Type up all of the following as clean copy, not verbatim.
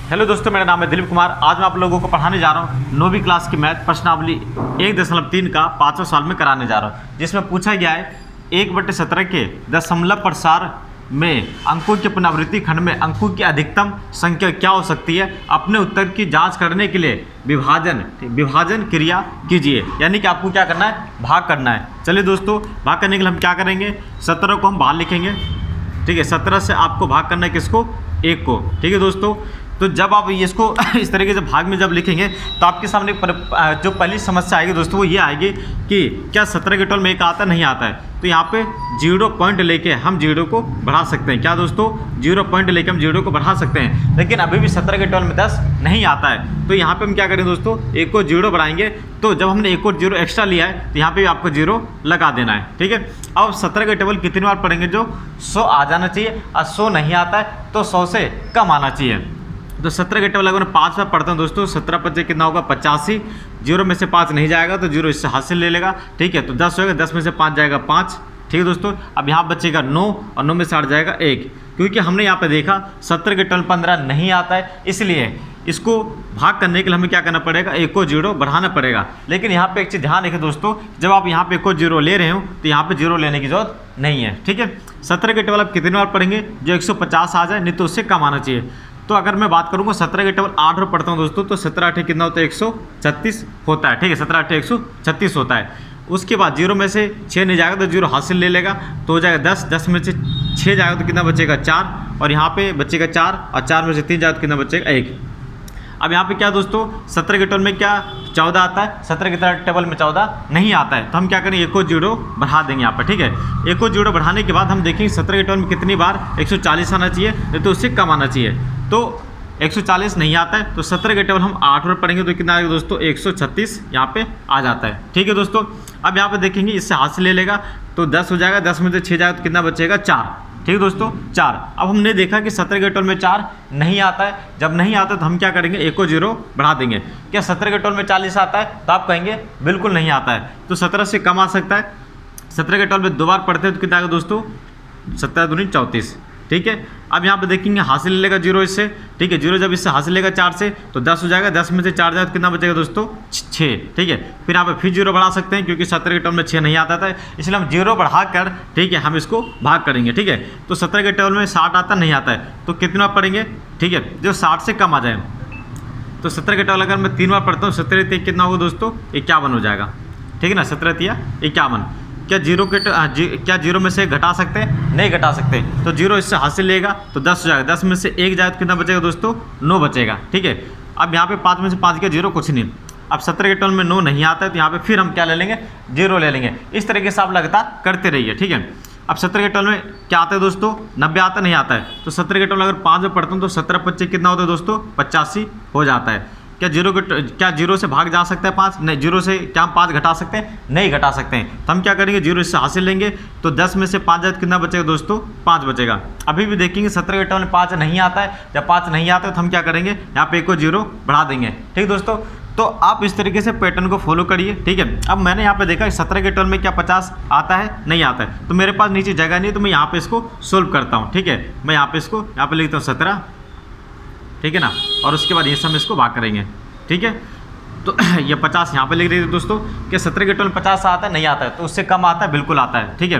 Hello दोस्तों, मेरा नाम है दिलीप कुमार। आज मैं आप लोगों को पढ़ाने जा रहा हूँ 9वीं क्लास की मैथ प्रश्नावली 1.3 का 5वां सवाल में कराने जा रहा हूँ, जिसमें पूछा गया है 1/17 के दशमलव प्रसार में अंकों की पुनरावृत्ति खंड में अंकों की अधिकतम संख्या क्या हो सकती है। अपने उत्तर की जांच करने के लिए विभाजन क्रिया कीजिए। यानी कि आपको क्या करना है, भाग करना है। चलिए दोस्तों, भाग करने के लिए हम क्या करेंगे, 17 को हम बाहर लिखेंगे। ठीक है, 17 से आपको भाग करना है किसको, 1 को। ठीक है दोस्तों, तो जब आप इसको इस तरीके से भाग में जब लिखेंगे तो आपके सामने जो पहली समस्या आएगी दोस्तों वो ये आएगी कि क्या 17 के टोल में 1 आता नहीं आता है। तो यहाँ पे 0 पॉइंट लेके हम 0 को बढ़ा सकते हैं। क्या दोस्तों, 0 पॉइंट लेके हम 0 को बढ़ा सकते हैं, लेकिन अभी भी 17 के टोल में 10 नहीं आता है। तो यहाँ पे हम क्या करें दोस्तों, 1 को 0 बढ़ाएंगे। तो जब हमने 1 और 0 एक्स्ट्रा लिया है तो यहाँ पे भी आपको 0 लगा देना है। ठीक है, अब 17 के टेबल कितनी बार पढ़ेंगे, जो 100 आ जाना चाहिए, और 100 नहीं आता है तो 100 से कम आना चाहिए। तो 17 के टेबल अगर मैं 5 बार पढ़ता हूँ दोस्तों, 17 × 5 कितना होगा, 85। 0 में से 5 नहीं जाएगा तो 0 इससे हासिल ले लेगा। ठीक है, तो 10 होगा, 10 में से 5 जाएगा 5। ठीक है दोस्तों, अब यहाँ बचेगा 9 और 9 में से 8 जाएगा 1। क्योंकि हमने यहाँ पे देखा 17 के टेबल 15 नहीं आता है, इसलिए इसको भाग करने के लिए हमें क्या करना पड़ेगा, 1 को 0 बढ़ाना पड़ेगा। लेकिन यहाँ पे एक चीज़ ध्यान रखें दोस्तों, जब आप यहाँ पे 1 को 0 ले रहे हो तो यहाँ पे 0 लेने की जरूरत नहीं है। ठीक है, 17 के टेबल आप कितनी बार पढ़ेंगे, जो 150 आ जाए, नहीं तो उससे कम आना चाहिए। तो अगर मैं बात करूँगा 17 के टेबल 8 बार पढ़ता हूँ दोस्तों, तो 17 8 कितना होता है, 136 होता है। ठीक है, 17 8 136 होता है। उसके बाद 0 में से 6 नहीं जाएगा तो 0 हासिल ले लेगा, तो हो जाएगा 10। 10 में से 6 जाएगा तो कितना बचेगा, 4, और यहाँ पे बचेगा 4, और 4 में से 3 जाएगा तो कितना बचेगा, 1। अब यहाँ पे क्या दोस्तों, 17 के टेबल में क्या 14 आता है, 17 के टेबल में 14 नहीं आता है। तो हम क्या करेंगे, 1 को 0 बढ़ा देंगे यहाँ पर। ठीक है, 1 को 0 बढ़ाने के बाद हम देखेंगे 17 के टेबल में कितनी बार 140 आना चाहिए, नहीं तो उससे कम आना चाहिए। तो 140 नहीं आता है, तो 17 के टेबल हम 8 बार पढ़ेंगे तो कितना आएगा दोस्तों, 136 यहाँ पे आ जाता है। ठीक है दोस्तों, अब यहाँ पे देखेंगे इससे हासिल ले लेगा तो 10 हो जाएगा, 10 में से 6 जाएगा तो कितना बचेगा, 4। ठीक है दोस्तों, 4। अब हमने देखा कि 17 के टेबल में 4 नहीं आता है। जब नहीं आता तो हम क्या करेंगे, 1 को 0 बढ़ा देंगे। क्या 17 के टेबल में 40 आता है, तो आप कहेंगे बिल्कुल नहीं आता है, तो 17 से कम आ सकता है। 17 के टेबल में 2 बार पढ़ते हैं तो कितना आएगा दोस्तों, 17 दूनी 34। ठीक है, अब यहाँ पे देखेंगे हासिल ले लेगा 0 इससे। ठीक है, 0 जब इससे हासिल लेगा 4 से तो 10 हो जाएगा, 10 में से 4 जाएगा तो कितना बचेगा दोस्तों, 6। ठीक है, फिर यहाँ पे फिर 0 बढ़ा सकते हैं, क्योंकि 17 के टेबल में 6 नहीं आता था, इसलिए हम 0 बढ़ा कर, ठीक है, हम इसको भाग करेंगे। ठीक है, तो 17 के टेबल में 60 आता नहीं आता है, तो कितना पढ़ेंगे, ठीक है, जो 60 से कम आ जाए। तो 17 के टेबल अगर मैं 3 बार पढ़ता हूँ, 17 3 कितना होगा दोस्तों, 51 हो जाएगा। ठीक है ना, 17 3 51। क्या 0 में से घटा सकते हैं, नहीं घटा सकते, तो 0 इससे हासिल लेगा तो 10 हो जाएगा। 10 में से 1 जाए तो कितना बचेगा दोस्तों, 9 बचेगा। ठीक है, अब यहाँ पे 5 में से 5 गया 0, कुछ नहीं। अब 17 के टेबल में 9 नहीं आता है, तो यहाँ पे फिर हम क्या ले लेंगे, 0 ले लेंगे। इस तरीके से आप लगातार करते रहिए। ठीक है, अब 17 के टेबल में क्या आता है दोस्तों, 90 आता नहीं आता है। तो 17 के टेबल अगर 5 में पढ़ता हूँ तो 17 25 कितना होता है दोस्तों, 85 हो जाता है। क्या 0 से भाग जा सकता है 5, नहीं। 0 से क्या हम 5 घटा सकते हैं, नहीं घटा सकते हैं। तो हम क्या करेंगे, 0 इससे हासिल लेंगे, तो 10 में से 5 जाए तो कितना बचेगा दोस्तों, 5 बचेगा। अभी भी देखेंगे 17 के टेबल में 5 नहीं आता है। जब 5 नहीं आता है तो हम क्या करेंगे, यहाँ पे 1 को 0 बढ़ा देंगे। ठीक दोस्तों, तो आप इस तरीके से पैटर्न को फॉलो करिए। ठीक है, अब मैंने यहाँ पे देखा 17 के टेबल में क्या 50 आता है, नहीं आता है, तो मेरे पास नीचे जगह नहीं है, तो मैं यहाँ पे इसको सोल्व करता हूँ। ठीक है, मैं यहाँ पे इसको यहाँ पे लिखता हूँ 17, ठीक है ना, और उसके बाद ये सब इसको भाग करेंगे। ठीक है, तो ये 50 यहाँ पे लिख रही थी दोस्तों कि 17 के टेबल 50 आता है, नहीं आता है, तो उससे कम आता है, बिल्कुल आता है। ठीक है,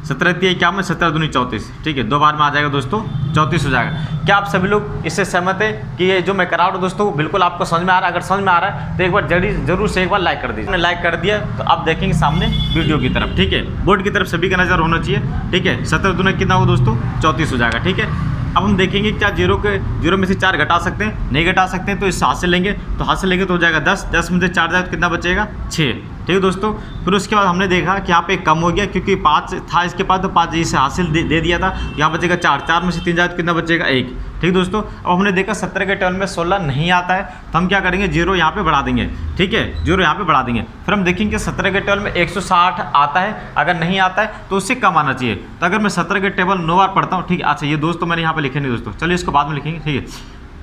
17 3 51, 17 दूनी 34। ठीक है, 2 बार में आ जाएगा दोस्तों, 34 हो जाएगा। क्या आप सभी लोग इससे सहमत है कि ये जो मैं करा रहा हूँ दोस्तों बिल्कुल आपको समझ में आ रहा है? अगर समझ में आ रहा है तो एक बार जरूर से एक बार लाइक कर दीजिए। मैंने लाइक कर दिया तो आप देखेंगे सामने वीडियो की तरफ। ठीक है, बोर्ड की तरफ सभी का नज़र होना चाहिए। ठीक है, 17 दूनी कितना होगा दोस्तों, 34 हो जाएगा। ठीक है, अब हम देखेंगे क्या 0 में से 4 घटा सकते हैं, नहीं घटा सकते हैं, तो इससे हासिल लेंगे, तो हासिल लेंगे तो हो जाएगा 10। 10 में से 4 जाए तो कितना बचेगा, 6। ठीक है दोस्तों, फिर उसके बाद हमने देखा कि यहाँ पे कम हो गया, क्योंकि 5 था इसके पास, तो 5 इसे हासिल दे दिया था, यहाँ बचेगा 4। 4 में से 3 जाए तो कितना बचेगा, 1। ठीक दोस्तों, अब हमने देखा 17 के टेबल में 16 नहीं आता है, तो हम क्या करेंगे, 0 यहाँ पे बढ़ा देंगे। ठीक है, 0 यहाँ पे बढ़ा देंगे। फिर हम देखेंगे 17 के टेबल में 160 आता है, अगर नहीं आता है तो उससे कम आना चाहिए। तो अगर मैं 17 के टेबल 9 बार पढ़ता हूँ, ठीक है, अच्छा ये दोस्तों मैंने यहाँ पे लिखे नहीं दोस्तों, चलिए इसको बाद में लिखेंगे। ठीक है,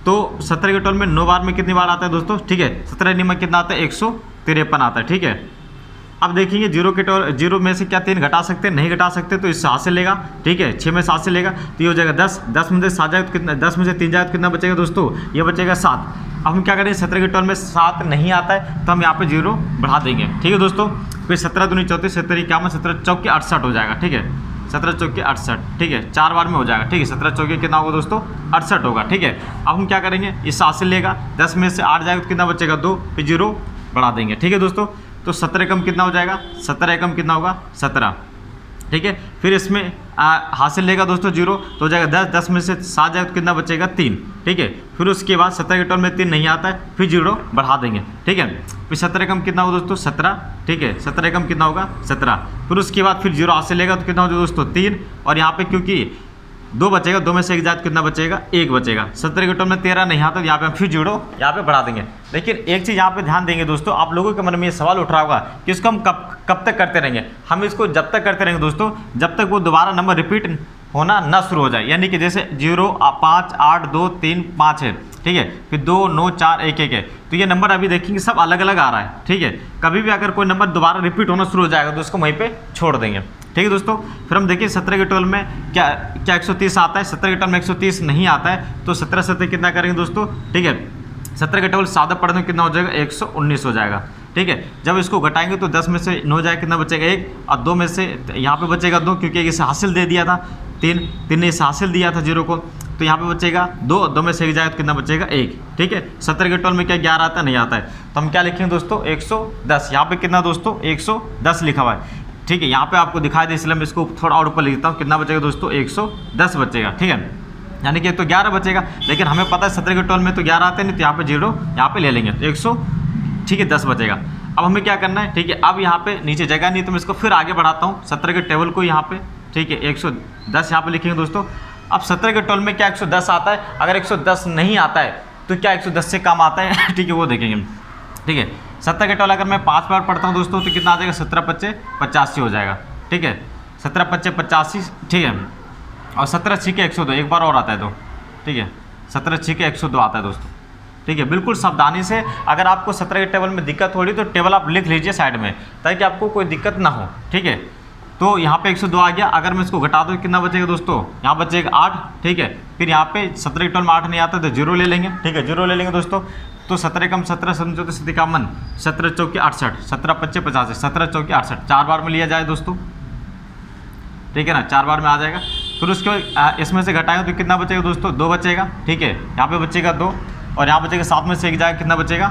तो 17 के टेबल में 9 बार में कितनी बार आता है दोस्तों, ठीक है, 17 में कितना आता है, 153 आता है। ठीक है, अब देखेंगे जीरो में से क्या 3 घटा सकते हैं, नहीं घटा सकते, तो इससे हासिल लेगा, ठीक है, 6 में से हासिल लेगा तो ये हो जाएगा 10, 10 में से 7 जाए तो कितना, 10 में से 3 जाए तो कितना बचेगा दोस्तों, ये बचेगा 7। अब हम क्या करेंगे, 17 के टोल में 7 नहीं आता है तो हम यहाँ पे 0 बढ़ा देंगे, ठीक है दोस्तों। फिर 17 दूनी 34, 17 51, 17 चौके 68 हो जाएगा, ठीक है, 17 चौके 68, ठीक है, 4 बार में हो जाएगा, ठीक है, 17 चौके कितना होगा दोस्तों, 68 होगा, ठीक है। अब हम क्या करेंगे, इस हासिल लेगा, 10 में से 8 जाएगा तो कितना बचेगा 2, फिर 0 बढ़ा देंगे, ठीक है दोस्तों। तो 17 एकम कितना हो जाएगा, 17 एकम कितना होगा 17, ठीक है। फिर इसमें हासिल लेगा दोस्तों 0 तो हो जाएगा 10, 10 में से 7 जाएगा तो कितना बचेगा 3, ठीक है। फिर उसके बाद 17 के टोल में 3 नहीं आता है, फिर 0 बढ़ा देंगे, ठीक है। फिर 17 एकम कितना होगा दोस्तों 17, ठीक है, 17 एकम कितना होगा 17। फिर उसके बाद फिर 0 हासिल लेगा तो कितना होगा दोस्तों 3, और यहाँ पे क्योंकि 2 बचेगा, 2 में से 1 जाए तो कितना बचेगा 1 बचेगा। 17 के टोल में 13 नहीं आता तो यहाँ पे हम फिर 0 यहाँ पे बढ़ा देंगे। लेकिन एक चीज़ यहाँ पे ध्यान देंगे दोस्तों, आप लोगों के मन में ये सवाल उठ रहा होगा कि इसको हम कब तक करते रहेंगे। हम इसको जब तक करते रहेंगे दोस्तों जब तक वो दोबारा नंबर रिपीट होना ना शुरू हो जाए, यानी कि जैसे 0 5 8 2 3 5 है, ठीक है, फिर 2 9 4 1 1 है, तो ये नंबर अभी देखेंगे सब अलग अलग आ रहा है, ठीक है। कभी भी अगर कोई नंबर दोबारा रिपीट होना शुरू हो जाएगा तो उसको वहीं पे छोड़ देंगे, ठीक है दोस्तों। फिर हम देखिए 17 के टोल में क्या 130 आता है, 17 के टोल में 130 नहीं आता है तो 17 17 कितना करेंगे दोस्तों, ठीक है। 17 के टोल सादा पढ़ने कितना हो जाएगा 119 हो जाएगा, ठीक है। जब इसको घटाएंगे तो 10 में से 9 जाएगा कितना बचेगा 1, और 2 में से यहाँ पे बचेगा 2 क्योंकि इसे हासिल दे दिया था, 3 ने इसे हासिल दिया था 0 को, तो यहाँ पे बचेगा 2 में से 1 जाएगा तो कितना बचेगा 1, ठीक है। 17 के टोल में क्या 11 आता है, नहीं आता है, तो हम क्या लिखेंगे दोस्तों 110। यहाँ पे कितना दोस्तों 110 लिखा हुआ है, ठीक है। यहाँ पे आपको दिखाई दे इसलिए मैं इसको थोड़ा और ऊपर लिखता हूँ, कितना बचेगा दोस्तों 110 बचेगा, ठीक है। यानी कि तो 11 बचेगा, लेकिन हमें पता है 17 के टोल में तो 11 आते नहीं, तो यहाँ पे 0 यहाँ पे ले लेंगे तो 100, ठीक है, 10 बचेगा। अब हमें क्या करना है, ठीक है, अब यहाँ पे नीचे जगह नहीं तो मैं इसको फिर आगे बढ़ाता हूँ 17 के टेबल को यहाँ पे, ठीक है, 110 यहाँ पे लिखेंगे दोस्तों। अब 17 के टोल में क्या 110 आता है, अगर 110 नहीं आता है तो क्या 110 से कम आता है, ठीक है, वो देखेंगे, ठीक है। 17 के टोल अगर मैं 5 बार पढ़ता हूँ दोस्तों तो कितना आ जाएगा 17 5 85 हो जाएगा, ठीक है, 17 5 85, ठीक है। और 17 6 के 102 एक बार और आता है तो, ठीक है, 17 6 के 102 आता है दोस्तों, ठीक है। बिल्कुल सावधानी से, अगर आपको 17 के टेबल में दिक्कत हो रही तो टेबल आप लिख लीजिए साइड में ताकि आपको कोई दिक्कत ना हो, ठीक है। तो यहाँ पे 102 आ गया, अगर मैं इसको घटा दूँ कितना बचेगा दोस्तों, यहाँ बचेगा 8, ठीक है। फिर यहाँ पे 17 के टोल में 8 नहीं आता तो 0 ले लेंगे, ठीक है, 0 ले लेंगे दोस्तों। तो 17 कम 17 समझो तो 51, 17 चौके 68, 17 5 85, 17 चौके 68, 4 बार में लिया जाए दोस्तों, ठीक है ना, 4 बार में आ जाएगा। फिर उसके बाद इसमें से घटाएंगे तो कितना बचेगा दोस्तों 2 बचेगा, ठीक है, यहाँ पे बचेगा 2, और यहाँ बचेगा 7 में से 1 जाएगा कितना बचेगा,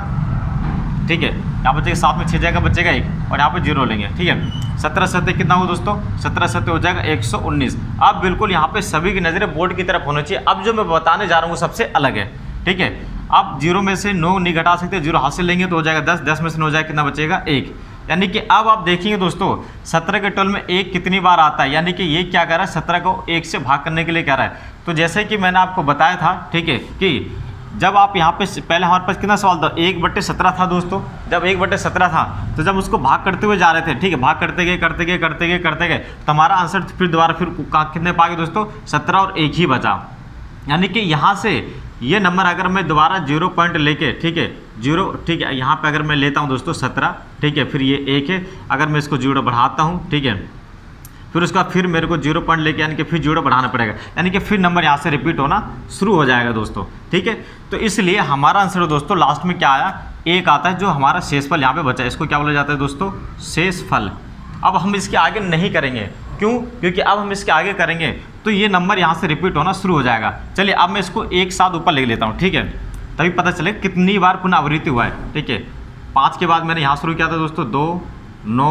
ठीक है, यहाँ बचेगा 7 में 6 जाएगा बचेगा 1, और यहाँ पे 0 लेंगे, ठीक है। 17 7 कितना हो दोस्तों, 17 7 हो जाएगा 119। अब बिल्कुल यहाँ पे सभी की नज़रें बोर्ड की तरफ होनी चाहिए। अब जो मैं बताने जा रहा हूँ वो सबसे अलग है, ठीक है। अब 0 में से 9 नहीं घटा सकते, 0 हासिल लेंगे तो हो जाएगा 10, 10 में से 9 जाएगा कितना बचेगा 1। यानी कि अब आप देखेंगे दोस्तों 17 के टोल में 1 कितनी बार आता है, यानी कि ये क्या कर रहा है 17 को 1 से भाग करने के लिए कह रहा है। तो जैसे कि मैंने आपको बताया था, ठीक है, कि जब आप यहाँ पे पहले हमारे पास कितना सवाल था 1/17 था दोस्तों। जब 1/17 था तो जब उसको भाग करते हुए जा रहे थे, ठीक है, भाग करते गए तो हमारा आंसर फिर दोबारा फिर कितने पाएंगे दोस्तों 17 और 1 ही बचा। यानी कि यहाँ से ये नंबर अगर मैं दोबारा 0 पॉइंट लेके, ठीक है, 0, ठीक है, यहाँ पे अगर मैं लेता हूँ दोस्तों 17, ठीक है, फिर ये 1 है, अगर मैं इसको 0 बढ़ाता हूँ, ठीक है, फिर उसका फिर मेरे को 0 पॉइंट लेके यानी कि फिर 0 बढ़ाना पड़ेगा, यानी कि फिर नंबर यहाँ से रिपीट होना शुरू हो जाएगा दोस्तों, ठीक है। तो इसलिए हमारा आंसर दोस्तों लास्ट में क्या आया 1 आता है, जो हमारा शेषफल यहाँ पे बचा है, इसको क्या बोला जाता है दोस्तों शेषफल। अब हम इसके आगे नहीं करेंगे, क्यों, क्योंकि अब हम इसके आगे करेंगे तो ये नंबर यहाँ से रिपीट होना शुरू हो जाएगा। चलिए अब मैं इसको एक साथ ऊपर ले लेता हूँ, ठीक है, तभी पता चले कितनी बार पुनरावृत्ति हुआ है, ठीक है। 5 के बाद मैंने यहाँ शुरू किया था दोस्तों 2 9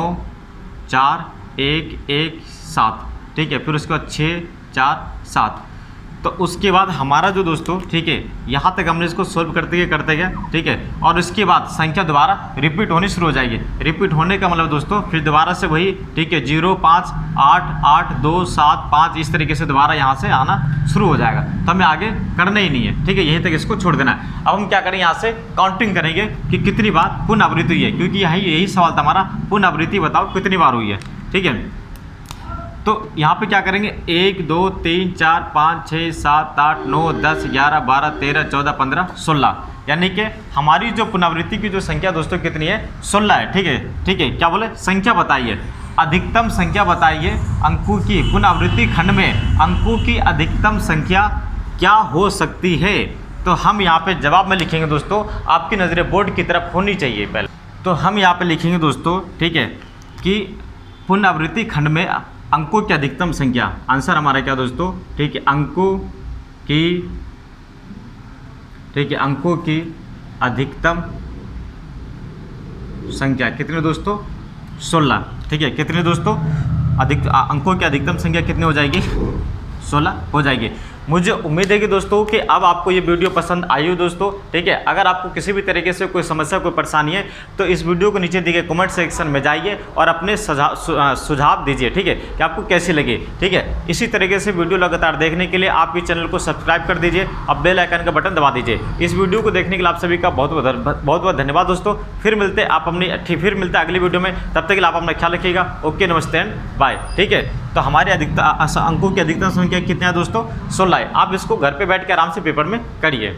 4 1 1 7, ठीक है, फिर उसके बाद 6 4 7, तो उसके बाद हमारा जो दोस्तों, ठीक है, यहाँ तक हमने इसको सोल्व करते गए, ठीक है, और उसके बाद संख्या दोबारा रिपीट होनी शुरू हो जाएगी। रिपीट होने का मतलब दोस्तों फिर दोबारा से वही, ठीक है, 0 5 8 8 2 7 5 इस तरीके से दोबारा यहाँ से आना शुरू हो जाएगा। तो हमें आगे करना ही नहीं है, ठीक है, यहीं तक इसको छोड़ देना है। अब हम क्या करेंगे, यहाँ से काउंटिंग करेंगे कि कितनी बार पुनरावृत्ति हुई है, क्योंकि यही सवाल था हमारा, पुनरावृत्ति बताओ कितनी बार हुई है, ठीक है। तो यहाँ पे क्या करेंगे 1 2 3 4 5 6 7 8 9 10 11 12 13 14 15 16, यानी कि हमारी जो पुनरावृत्ति की जो संख्या दोस्तों कितनी है 16 है। ठीक है, क्या बोले संख्या बताइए, अधिकतम संख्या बताइए अंकों की, पुनरावृत्ति खंड में अंकों की अधिकतम संख्या क्या हो सकती है। तो हम यहाँ पे जवाब में लिखेंगे दोस्तों, आपकी नज़रें बोर्ड की तरफ होनी चाहिए पहले। तो हम यहाँ पे लिखेंगे दोस्तों, ठीक है, कि पुनरावृत्ति खंड में अंकों की अधिकतम संख्या, आंसर हमारा क्या दोस्तों, ठीक है, अंकों की अधिकतम संख्या कितने दोस्तों 16। ठीक है, कितने दोस्तों अंकों की अधिकतम संख्या कितनी हो जाएगी 16 हो जाएगी। मुझे उम्मीद है कि दोस्तों कि अब आपको ये वीडियो पसंद आई हो दोस्तों। ठीक है, अगर आपको किसी भी तरीके से कोई समस्या कोई परेशानी है तो इस वीडियो को नीचे दिए गए कमेंट सेक्शन में जाइए और अपने सुझाव दीजिए, ठीक है, कि आपको कैसी लगी। ठीक है, इसी तरीके से वीडियो लगातार देखने के लिए आप इस चैनल को सब्सक्राइब कर दीजिए, अब बेल आइकन का बटन दबा दीजिए। इस वीडियो को देखने के लिए आप सभी का बहुत बहुत धन्यवाद दोस्तों। फिर मिलते हैं अगली वीडियो में, तब तक के लिए आप अपना ख्याल रखिएगा। ओके, नमस्ते एंड बाय। ठीक है, तो हमारे अंकों की अधिकतम संख्या कितनी है दोस्तों 16 है। आप इसको घर पे बैठ के आराम से पेपर में करिए।